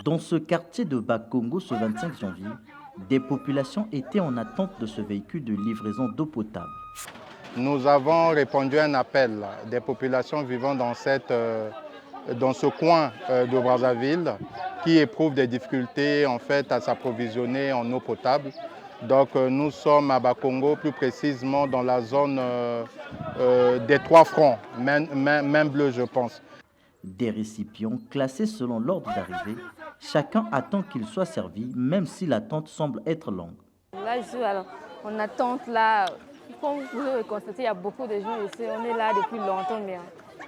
Dans ce quartier de Bas-Congo, ce 25 janvier, des populations étaient en attente de ce véhicule de livraison d'eau potable. Nous avons répondu à un appel des populations vivant dans ce coin de Brazzaville qui éprouvent des difficultés en fait, à s'approvisionner en eau potable. Donc nous sommes à Bas-Congo, plus précisément dans la zone des Trois Fronts, main bleue je pense. Des récipients classés selon l'ordre d'arrivée, chacun attend qu'il soit servi, même si l'attente semble être longue. Là, je suis en attente, là, comme vous pouvez le constater, il y a beaucoup de gens ici, on est là depuis longtemps, mais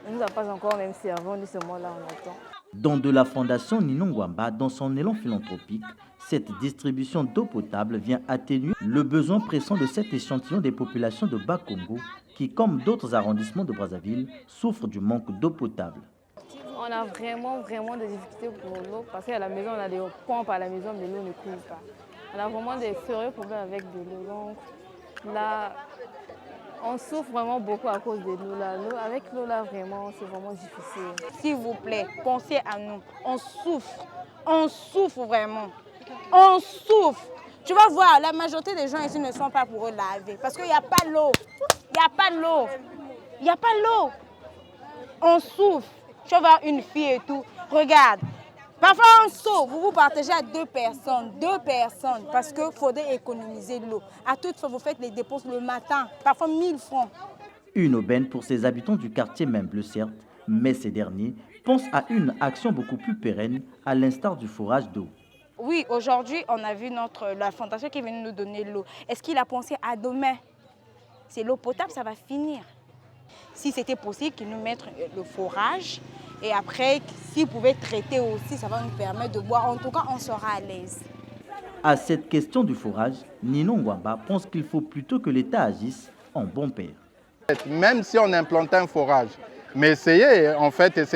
on ne nous a pas encore même servi, on est seulement là, on attend. Don de la fondation Ninongwamba, dans son élan philanthropique, cette distribution d'eau potable vient atténuer le besoin pressant de cet échantillon des populations de Bas-Congo qui, comme d'autres arrondissements de Brazzaville, souffrent du manque d'eau potable. On a vraiment des difficultés pour l'eau parce qu'à la maison, on a des pompes à la maison, mais l'eau ne coule pas. On a vraiment des sérieux problèmes avec de l'eau. Donc là, on souffre vraiment beaucoup à cause de l'eau. Avec l'eau, là, vraiment, c'est vraiment difficile. S'il vous plaît, pensez à nous. On souffre vraiment. On souffre. Tu vas voir, la majorité des gens ici ne sont pas pour eux laver parce qu'il n'y a pas l'eau. Il n'y a pas l'eau. Il n'y a pas l'eau. On souffre. Tu vas voir une fille et tout. Regarde. Parfois, on sauve. Vous partagez à deux personnes, parce qu'il faudrait économiser l'eau. À toute fois, vous faites les dépenses le matin, parfois 1000 francs. Une aubaine pour ces habitants du quartier Main Bleue, certes, mais ces derniers pensent à une action beaucoup plus pérenne, à l'instar du forage d'eau. Oui, aujourd'hui, on a vu la fondation qui est venue nous donner l'eau. Est-ce qu'il a pensé à demain? C'est l'eau potable, ça va finir. Si c'était possible qu'ils nous mettent le forage et après, s'ils pouvaient traiter aussi, ça va nous permettre de boire. En tout cas, on sera à l'aise. À cette question du forage, Ninongwamba pense qu'il faut plutôt que l'État agisse en bon père. Même si on implantait un forage, mais essayez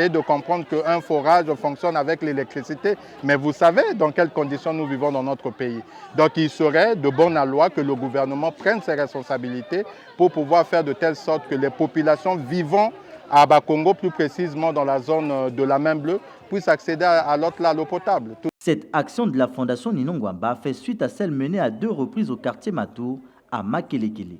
de comprendre qu'un forage fonctionne avec l'électricité. Mais vous savez dans quelles conditions nous vivons dans notre pays. Donc il serait de bonne loi que le gouvernement prenne ses responsabilités pour pouvoir faire de telle sorte que les populations vivant à Bas-Congo, plus précisément dans la zone de la Main Bleue, puissent accéder à l'eau potable. Cette action de la fondation Ninongwamba fait suite à celle menée à 2 reprises au quartier Matour, à Makelekele.